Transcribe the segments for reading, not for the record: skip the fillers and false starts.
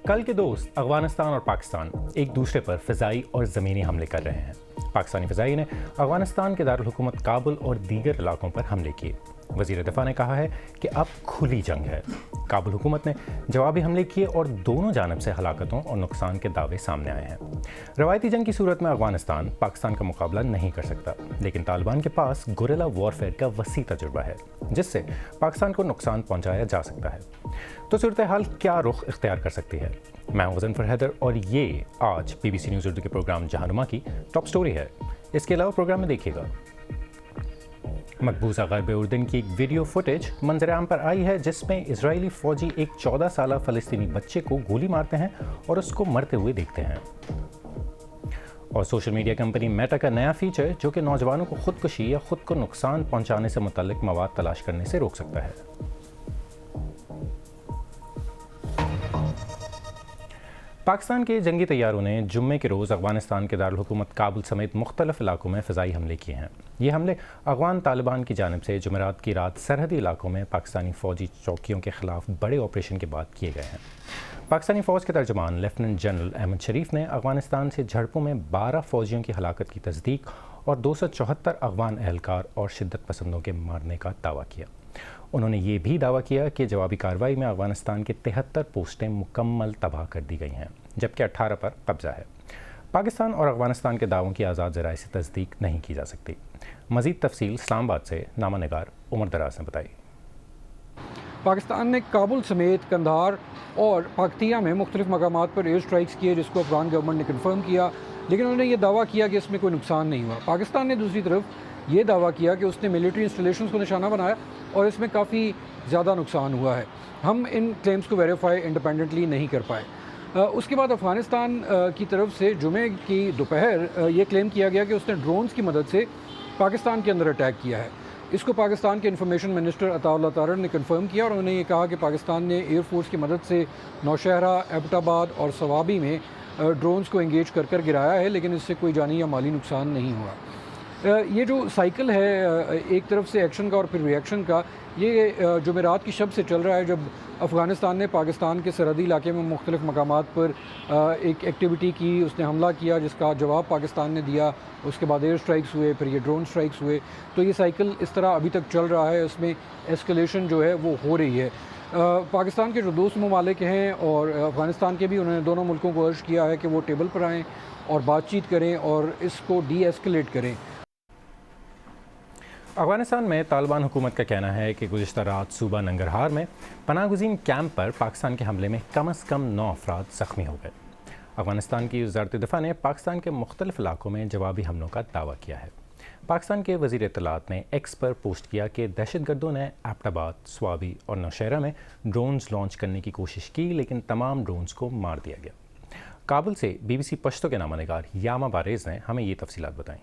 کل کے دوست افغانستان اور پاکستان ایک دوسرے پر فضائی اور زمینی حملے کر رہے ہیں۔ پاکستانی فضائی نے افغانستان کے دارالحکومت کابل اور دیگر علاقوں پر حملے کیے۔ وزیر دفاع نے کہا ہے کہ اب کھلی جنگ ہے۔ کابل حکومت نے جوابی حملے کیے اور دونوں جانب سے ہلاکتوں اور نقصان کے دعوے سامنے آئے ہیں۔ روایتی جنگ کی صورت میں افغانستان پاکستان کا مقابلہ نہیں کر سکتا، لیکن طالبان کے پاس گوریلا وارفیئر کا وسیع تجربہ ہے جس سے پاکستان کو نقصان پہنچایا جا سکتا ہے۔ تو صورتحال کیا رخ اختیار کر سکتی ہے؟ میں ہوں غضنفر حیدر اور یہ آج BBC نیوز اردو کے پروگرام جہانما کی ٹاپ سٹوری ہے۔ اس کے علاوہ پروگرام میں دیکھیے گا مقبوضہ غرب اردن کی ایک ویڈیو فوٹیج منظر عام پر آئی ہے جس میں اسرائیلی فوجی ایک 14 سالہ فلسطینی بچے کو گولی مارتے ہیں اور اس کو مرتے ہوئے دیکھتے ہیں۔ اور سوشل میڈیا کمپنی میٹا کا نیا فیچر جو کہ نوجوانوں کو خودکشی یا خود کو نقصان پہنچانے سے متعلق مواد تلاش کرنے سے روک سکتا ہے۔ پاکستان کے جنگی طیاروں نے جمعے کے روز افغانستان کے دارالحکومت کابل سمیت مختلف علاقوں میں فضائی حملے کیے ہیں۔ یہ حملے افغان طالبان کی جانب سے جمعرات کی رات سرحدی علاقوں میں پاکستانی فوجی چوکیوں کے خلاف بڑے آپریشن کے بعد کیے گئے ہیں۔ پاکستانی فوج کے ترجمان لیفٹیننٹ جنرل احمد شریف نے افغانستان سے جھڑپوں میں 12 فوجیوں کی ہلاکت کی تصدیق اور 274 افغان اہلکار اور شدت پسندوں کے مارنے کا دعویٰ کیا۔ انہوں نے یہ بھی دعویٰ کیا کہ جوابی کارروائی میں افغانستان کے 73 پوسٹیں مکمل تباہ کر دی گئی ہیں جبکہ 18 پر قبضہ ہے۔ پاکستان اور افغانستان کے دعووں کی آزاد ذرائع سے تصدیق نہیں کی جا سکتی۔ مزید تفصیل اسلام آباد سے نامہ نگار عمر دراز نے بتائی۔ پاکستان نے کابل سمیت قندھار اور پاکتیہ میں مختلف مقامات پر ایئر سٹرائکس کیے جس کو افغان گورنمنٹ نے کنفرم کیا، لیکن انہوں نے یہ دعویٰ کیا کہ اس میں کوئی نقصان نہیں ہوا۔ پاکستان نے دوسری طرف یہ دعویٰ کیا کہ اس نے ملٹری انسٹالیشنز کو نشانہ بنایا اور اس میں کافی زیادہ نقصان ہوا ہے۔ ہم ان کلیمز کو ویریفائی انڈیپینڈنٹلی نہیں کر پائے۔ اس کے بعد افغانستان کی طرف سے جمعے کی دوپہر یہ کلیم کیا گیا کہ اس نے ڈرونز کی مدد سے پاکستان کے اندر اٹیک کیا ہے۔ اس کو پاکستان کے انفارمیشن منسٹر عطا اللہ طارڑ نے کنفرم کیا اور انہوں نے یہ کہا کہ پاکستان نے ایئر فورس کی مدد سے نوشہرہ، ایبٹ آباد اور سوابی میں ڈرونز کو انگیج کر کر گرایا ہے، لیکن اس سے کوئی جانی یا مالی نقصان نہیں ہوا۔ یہ جو سائیکل ہے ایک طرف سے ایکشن کا اور پھر ری ایکشن کا، یہ جمعرات کی شب سے چل رہا ہے جب افغانستان نے پاکستان کے سرحدی علاقے میں مختلف مقامات پر ایک ایکٹیویٹی کی، اس نے حملہ کیا جس کا جواب پاکستان نے دیا، اس کے بعد ایئر سٹرائکس ہوئے، پھر یہ ڈرون سٹرائکس ہوئے۔ تو یہ سائیکل اس طرح ابھی تک چل رہا ہے، اس میں ایسکلیشن جو ہے وہ ہو رہی ہے۔ پاکستان کے جو دوست ممالک ہیں اور افغانستان کے بھی، انہوں نے دونوں ملکوں کو عرض کیا ہے کہ وہ ٹیبل پر آئیں اور بات چیت کریں اور اس کو ڈی ایسکلیٹ کریں۔ افغانستان میں طالبان حکومت کا کہنا ہے کہ گزشتہ رات صوبہ ننگرہار میں پناہ گزین کیمپ پر پاکستان کے حملے میں کم از کم 9 افراد زخمی ہو گئے۔ افغانستان کی وزارت دفاع نے پاکستان کے مختلف علاقوں میں جوابی حملوں کا دعویٰ کیا ہے۔ پاکستان کے وزیر اطلاعات نے ایکس پر پوسٹ کیا کہ دہشت گردوں نے ایبٹ آباد، سوابی اور نوشہرہ میں ڈرونز لانچ کرنے کی کوشش کی لیکن تمام ڈرونز کو مار دیا گیا۔ کابل سے BBC پشتو کے نامہ نگار یاما بارز نے ہمیں یہ تفصیلات بتائیں۔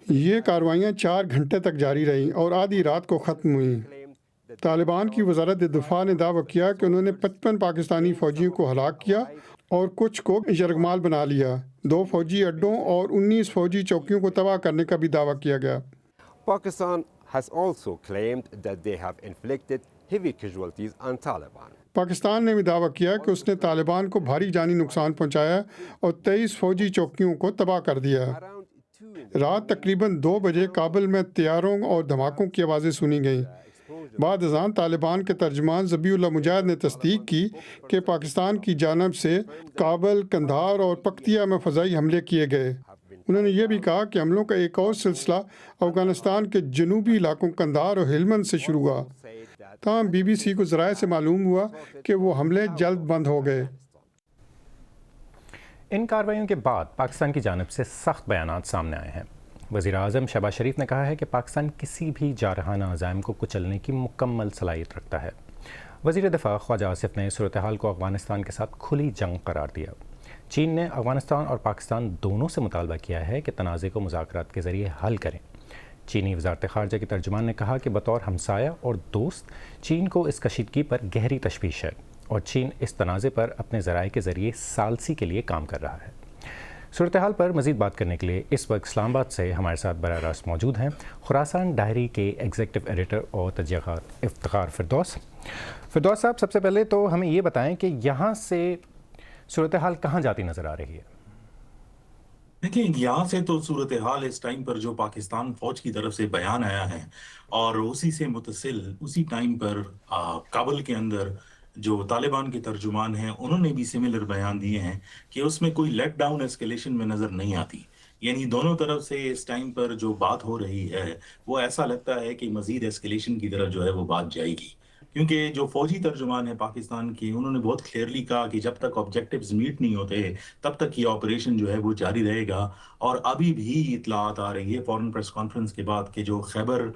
یہ کارروائیاں 4 گھنٹے تک جاری رہیں اور آدھی رات کو ختم ہوئیں۔ طالبان کی وزارت دفاع نے دعویٰ کیا کہ انہوں نے 55 پاکستانی فوجیوں کو ہلاک کیا اور کچھ کو یرغمال بنا لیا۔ 2 فوجی اڈوں اور 19 فوجی چوکیوں کو تباہ کرنے کا بھی دعویٰ کیا گیا۔ Pakistan has also claimed that they have inflicted heavy casualties on Taliban. Pakistan نے بھی دعویٰ کیا کہ اس نے طالبان کو بھاری جانی نقصان پہنچایا اور 23 فوجی چوکیوں کو تباہ کر دیا۔ رات تقریباً 2 بجے کابل میں طیاروں اور دھماکوں کی آوازیں سنی گئیں۔ بعد ازاں طالبان کے ترجمان ذبیح اللہ مجاہد نے تصدیق کی کہ پاکستان کی جانب سے کابل، قندھار اور پکتیہ میں فضائی حملے کیے گئے۔ انہوں نے یہ بھی کہا کہ حملوں کا ایک اور سلسلہ افغانستان کے جنوبی علاقوں قندھار اور ہلمند سے شروع ہوا۔ تاہم BBC کو ذرائع سے معلوم ہوا کہ وہ حملے جلد بند ہو گئے۔ ان کارروائیوں کے بعد پاکستان کی جانب سے سخت بیانات سامنے آئے ہیں۔ وزیر اعظم شہباز شریف نے کہا ہے کہ پاکستان کسی بھی جارحانہ عزائم کو کچلنے کی مکمل صلاحیت رکھتا ہے۔ وزیر دفاع خواجہ آصف نے صورتحال کو افغانستان کے ساتھ کھلی جنگ قرار دیا۔ چین نے افغانستان اور پاکستان دونوں سے مطالبہ کیا ہے کہ تنازع کو مذاکرات کے ذریعے حل کریں۔ چینی وزارت خارجہ کے ترجمان نے کہا کہ بطور ہمسایہ اور دوست چین کو اس کشیدگی پر گہری تشویش ہے اور چین اس تنازع پر اپنے ذرائع کے ذریعے ثالثی کے لیے کام کر رہا ہے۔ صورتحال پر مزید بات کرنے کے لیے اس وقت اسلام آباد سے ہمارے ساتھ براہ راست موجود ہیں خراسان ڈائری کے ایگزیکٹو ایڈیٹر اور تجزیہات افتخار فردوس صاحب، سب سے پہلے تو ہمیں یہ بتائیں کہ یہاں سے صورتحال کہاں جاتی نظر آ رہی ہے؟ دیکھیں، یہاں سے تو صورتحال اس ٹائم پر جو پاکستان فوج کی طرف سے بیان آیا ہے اور اسی سے متصل اسی ٹائم پر کابل کے اندر جو طالبان کے ترجمان ہیں انہوں نے بھی سملر بیان دیے ہیں کہ اس میں کوئی لیٹ ڈاؤن ایسکیلیشن میں نظر نہیں آتی. یعنی دونوں طرف سے اس ٹائم پر جو بات ہو رہی ہے وہ ایسا لگتا ہے کہ مزید ایسکیلیشن کی طرف جو ہے وہ بات جائے گی، کیونکہ جو فوجی ترجمان ہیں پاکستان کی انہوں نے بہت کلیئرلی کہا کہ جب تک آبجیکٹیوز میٹ نہیں ہوتے تب تک یہ آپریشن جو ہے وہ جاری رہے گا. اور ابھی بھی اطلاعات آ رہی ہے فورن پریس کانفرنس کے بعد کہ جو خیبر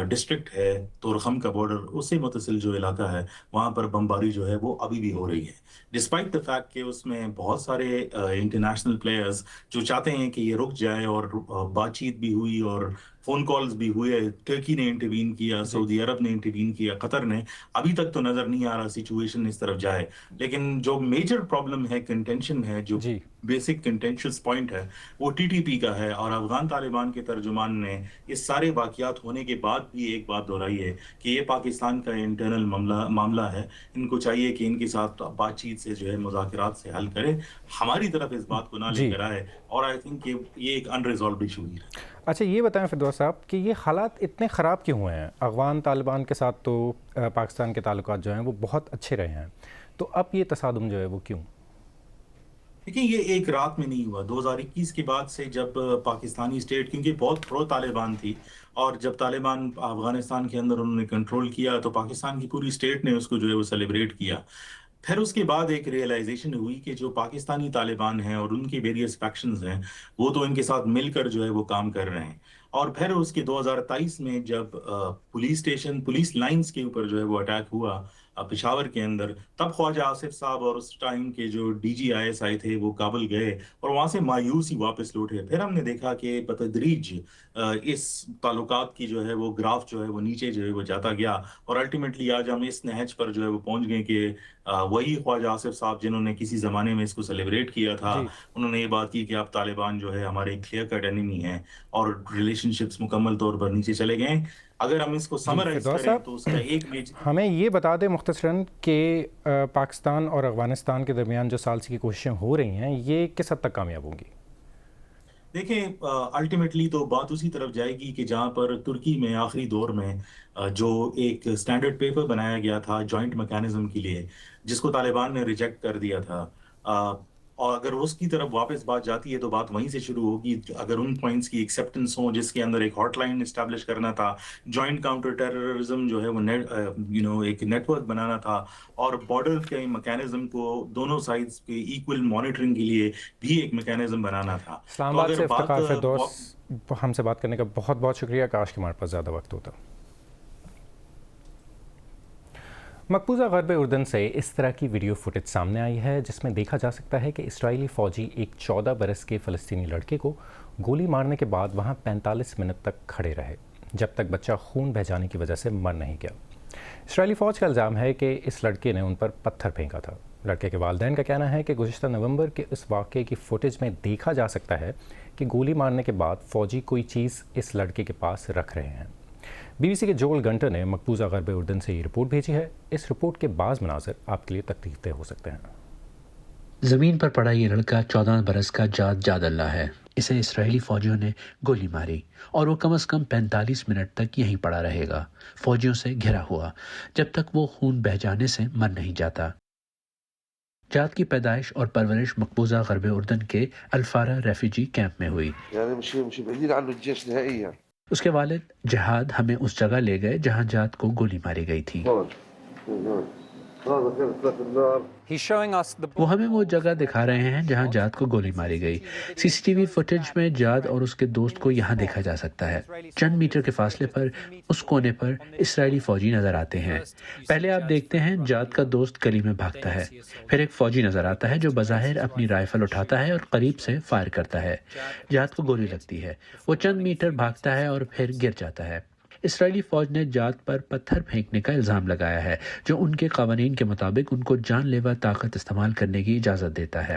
ڈسٹرکٹ ہے تورخم کا بارڈر اس سے متصل جو علاقہ ہے وہاں پر بمباری جو ہے وہ ابھی بھی ہو رہی ہے، ڈسپائٹ دا فیکٹ کہ اس میں بہت سارے انٹرنیشنل پلیئرز جو چاہتے ہیں کہ یہ رک جائے، اور بات چیت بھی ہوئی اور فون کالز بھی ہوئے. ترکی نے انٹروین کیا، سعودی عرب نے انٹروین کیا، قطر نے. ابھی تک تو نظر نہیں آ رہا سچویشن اس طرف جائے، لیکن جو میجر پرابلم ہے، کنٹینشن ہے، جو بیسک کنٹینشس پوائنٹ ہے وہ ٹی ٹی پی کا ہے. اور افغان طالبان کے ترجمان نے اس سارے واقعات ہونے کے بعد بھی ایک بات دہرائی ہے کہ یہ پاکستان کا انٹرنل معاملہ ہے، ان کو چاہیے کہ ان کے ساتھ بات چیت سے جو ہے مذاکرات سے حل کرے، ہماری طرف اس بات کو نہ لے کر آئے. اور آئی تھنک کہ یہ ایک انریزالوڈ ایشو ہے. اچھا، یہ بتائیں فردوس صاحب کہ یہ حالات اتنے خراب کیوں ہوئے ہیں؟ افغان طالبان کے ساتھ تو پاکستان کے تعلقات جو ہیں وہ بہت اچھے رہے ہیں، تو اب یہ تصادم جو ہے وہ کیوں؟ دیکھیں، یہ ایک رات میں نہیں ہوا. 2021 کے بعد سے جب پاکستانی اسٹیٹ کیونکہ بہت پرو طالبان تھی، اور جب طالبان افغانستان کے اندر انہوں نے کنٹرول کیا تو پاکستان کی پوری اسٹیٹ نے اس کو جو ہے وہ سیلیبریٹ کیا. پھر اس کے بعد ایک ریئلائزیشن ہوئی کہ جو پاکستانی طالبان ہیں اور ان کے ویریس فیکشنز ہیں وہ تو ان کے ساتھ مل کر جو ہے وہ کام کر رہے ہیں. اور پھر اس کے 2023 میں جب پولیس لائنز کے اوپر جو ہے وہ اٹیک ہوا پشاور کے اندر، تب خواجہ آصف صاحب اور اس ٹائم کے جو D G I S I تھے وہ کابل گئے اور وہاں سے مایوس ہی واپس لوٹے. پھر ہم نے دیکھا کہ بتدریج اس تعلقات کی جو ہے وہ گراف جو ہے وہ نیچے جو ہے وہ جاتا گیا، اور الٹیمیٹلی آج ہم اس نہج پر جو ہے وہ پہنچ گئے کہ وہی خواجہ آصف صاحب جنہوں نے کسی زمانے میں اس کو سیلیبریٹ کیا تھا، انہوں نے یہ بات کی کہ اب طالبان جو ہے ہمارے کلیئر کٹ انیمی ہیں اور ریلیشن شپس مکمل طور پر نیچے چلے گئے. اگر ہم اس کو سمرائز کریں تو اس کا ایک ہمیں یہ بتا دیں مختصراً کہ پاکستان اور افغانستان کے درمیان جو ثالثی کی کوششیں ہو رہی ہیں یہ کس حد تک کامیاب ہوں گی؟ دیکھیں، الٹیمیٹلی تو بات اسی طرف جائے گی کہ جہاں پر ترکی میں آخری دور میں جو ایک سٹینڈرڈ پیپر بنایا گیا تھا جوائنٹ میکانزم کے لیے، جس کو طالبان نے ریجیکٹ کر دیا تھا، اور اگر اس کی طرف واپس بات جاتی ہے تو بات وہیں سے شروع ہوگی. اگر ان پوائنٹس کی ایکسیپٹنس ہوں جس کے اندر ایک ہاٹ لائن اسٹیبلش کرنا تھا، جوائنٹ کاؤنٹر ٹیررزم جو ہے وہ ایک نیٹ ورک بنانا تھا، اور بارڈر کے میکانزم کو دونوں سائڈز کے ایکول مانیٹرنگ کے لیے بھی ایک میکانزم بنانا تھا. اسلام آباد سے افتخار فردوس، ہم سے بات کرنے کا بہت بہت شکریہ. کاش کہ ہمارے پاس زیادہ وقت ہوتا. مقبوضہ غرب اردن سے اس طرح کی ویڈیو فوٹیج سامنے آئی ہے جس میں دیکھا جا سکتا ہے کہ اسرائیلی فوجی ایک 14 برس کے فلسطینی لڑکے کو گولی مارنے کے بعد وہاں 45 منٹ تک کھڑے رہے جب تک بچہ خون بہہ جانے کی وجہ سے مر نہیں گیا. اسرائیلی فوج کا الزام ہے کہ اس لڑکے نے ان پر پتھر پھینکا تھا. لڑکے کے والدین کا کہنا ہے کہ گزشتہ نومبر کے اس واقعے کی فوٹیج میں دیکھا جا سکتا ہے کہ گولی مارنے کے بعد فوجی کوئی چیز اس لڑکے کے پاس رکھ رہے ہیں. بی بی سی کے جوئل گنٹر نے مقبوضہ غرب اردن سے یہ رپورٹ بھیجی ہے. اس رپورٹ کے بعض مناظر آپ کے لیے تکلیف دہ ہو سکتے ہیں. زمین پر پڑا یہ لڑکا 14 برس کا جاد اللہ ہے. اسے اسرائیلی فوجیوں نے گولی ماری اور وہ کم از کم 45 منٹ تک یہیں پڑا رہے گا، فوجیوں سے گھرا ہوا، جب تک وہ خون بہہ جانے سے مر نہیں جاتا. جاد کی پیدائش اور پرورش مقبوضہ غرب اردن کے الفارا ریفیوجی کیمپ میں ہوئی. اس کے والد جہاد ہمیں اس جگہ لے گئے جہاں جاد کو گولی ماری گئی تھی. وہ ہمیں وہ جگہ دکھا رہے ہیں جہاں جاد کو گولی ماری گئی. سی سی ٹی وی فوٹیج میں جاد اور اس کے دوست کو یہاں دیکھا جا سکتا ہے. چند میٹر کے فاصلے پر اس کونے پر اسرائیلی فوجی نظر آتے ہیں. پہلے آپ دیکھتے ہیں جاد کا دوست گلی میں بھاگتا ہے، پھر ایک فوجی نظر آتا ہے جو بظاہر اپنی رائفل اٹھاتا ہے اور قریب سے فائر کرتا ہے. جاد کو گولی لگتی ہے، وہ چند میٹر بھاگتا ہے اور پھر گر جاتا ہے. اسرائیلی فوج نے جاد پر پتھر پھینکنے کا الزام لگایا ہے جو ان کے قوانین کے مطابق ان کو جان لیوا طاقت استعمال کرنے کی اجازت دیتا ہے.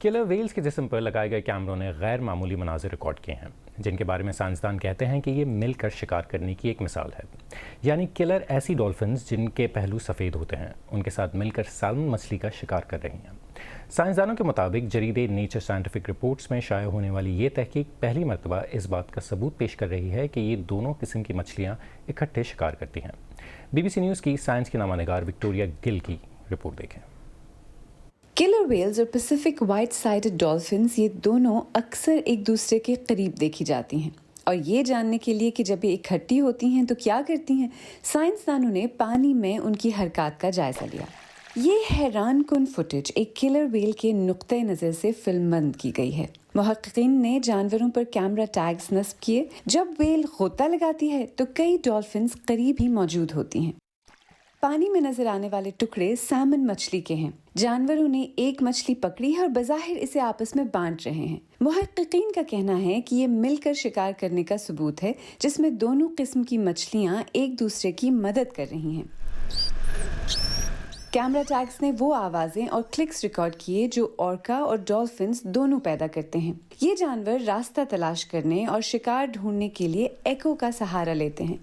کلر ویلز کے جسم پر لگائے گئے کیمروں نے غیر معمولی مناظر ریکارڈ کیے ہیں جن کے بارے میں سائنسدان کہتے ہیں کہ یہ مل کر شکار کرنے کی ایک مثال ہے. یعنی کلر ایسی ڈولفنز جن کے پہلو سفید ہوتے ہیں ان کے ساتھ مل کر سالمن مچھلی کا شکار کر رہی ہیں. سائنسدانوں کے مطابق جریدے نیچر سائنٹیفک رپورٹس میں شائع ہونے والی یہ تحقیق پہلی مرتبہ اس بات کا ثبوت پیش کر رہی ہے کہ یہ دونوں قسم کی مچھلیاں اکٹھے شکار کرتی ہیں. BBC نیوز کی سائنس کی نامہ نگار وکٹوریا گل کی رپورٹ دیکھیں. کلر ویلز اور پیسیفک وائٹ سائڈڈ ڈولفنز یہ دونوں اکثر ایک دوسرے کے قریب دیکھی جاتی ہیں، اور یہ جاننے کے لیے کہ جب یہ اکٹھی ہوتی ہیں تو کیا کرتی ہیں، سائنسدانوں نے پانی میں ان کی حرکات کا جائزہ لیا. یہ حیران کن فوٹیج ایک کلر ویل کے نقطۂ نظر سے فلم بند کی گئی ہے. محققین نے جانوروں پر کیمرہ ٹیگز نصب کیے. جب ویل غوطہ لگاتی ہے تو کئی ڈولفنز قریب ہی موجود ہوتی ہیں. پانی میں نظر آنے والے ٹکڑے سالمن مچھلی کے ہیں. جانوروں نے ایک مچھلی پکڑی ہے اور بظاہر اسے آپس میں بانٹ رہے ہیں. محققین کا کہنا ہے کہ یہ مل کر شکار کرنے کا ثبوت ہے جس میں دونوں قسم کی مچھلیاں ایک دوسرے کی مدد کر رہی ہیں. کیمرہ ٹیگز نے وہ آوازیں اور کلکس ریکارڈ کیے جو اورکا اور ڈولفنز دونوں پیدا کرتے ہیں. یہ جانور راستہ تلاش کرنے اور شکار ڈھونڈنے کے لیے ایکو کا سہارا لیتے ہیں.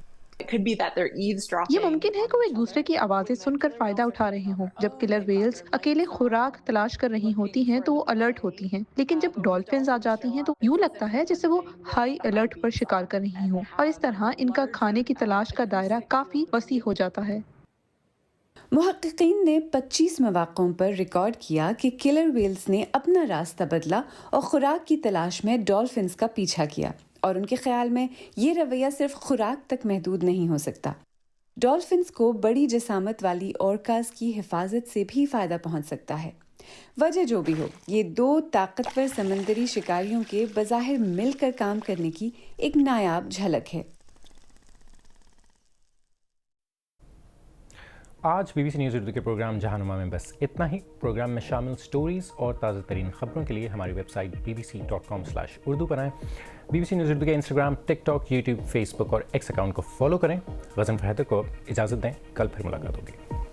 یہ ممکن ہے کہ وہ ایک دوسرے کی آوازیں سن کر فائدہ اٹھا رہے ہوں. جب کلر ویلز اکیلے خوراک تلاش کر رہی ہوتی ہیں تو وہ الرٹ ہوتی ہیں، لیکن جب ڈولفنز آ جاتی ہیں تو یوں لگتا ہے جیسے وہ ہائی الرٹ پر شکار کر رہی ہوں، اور اس طرح ان کا کھانے کی تلاش کا دائرہ کافی وسیع ہو جاتا ہے. محققین نے 25 مواقعوں پر ریکارڈ کیا کہ کلر ویلز نے اپنا راستہ بدلا اور خوراک کی تلاش میں ڈولفنز کا پیچھا کیا، اور ان کے خیال میں یہ رویہ صرف خوراک تک محدود نہیں ہو سکتا. ڈولفنز کو بڑی جسامت والی اورکاز کی حفاظت سے بھی فائدہ پہنچ سکتا ہے. وجہ جو بھی ہو، یہ دو طاقتور سمندری شکاریوں کے بظاہر مل کر کام کرنے کی ایک نایاب جھلک ہے. آج BBC نیوز اردو کے پروگرام جہانما میں بس اتنا ہی. پروگرام میں شامل سٹوریز اور تازہ ترین خبروں کے لیے ہماری ویب سائٹ bbc.com/urdu پر آئیں. BBC نیوز اردو کے انسٹاگرام، ٹک ٹاک، یوٹیوب، فیس بک اور ایکس اکاؤنٹ کو فالو کریں. غزن فرحتر کو اجازت دیں، کل پھر ملاقات ہوگی.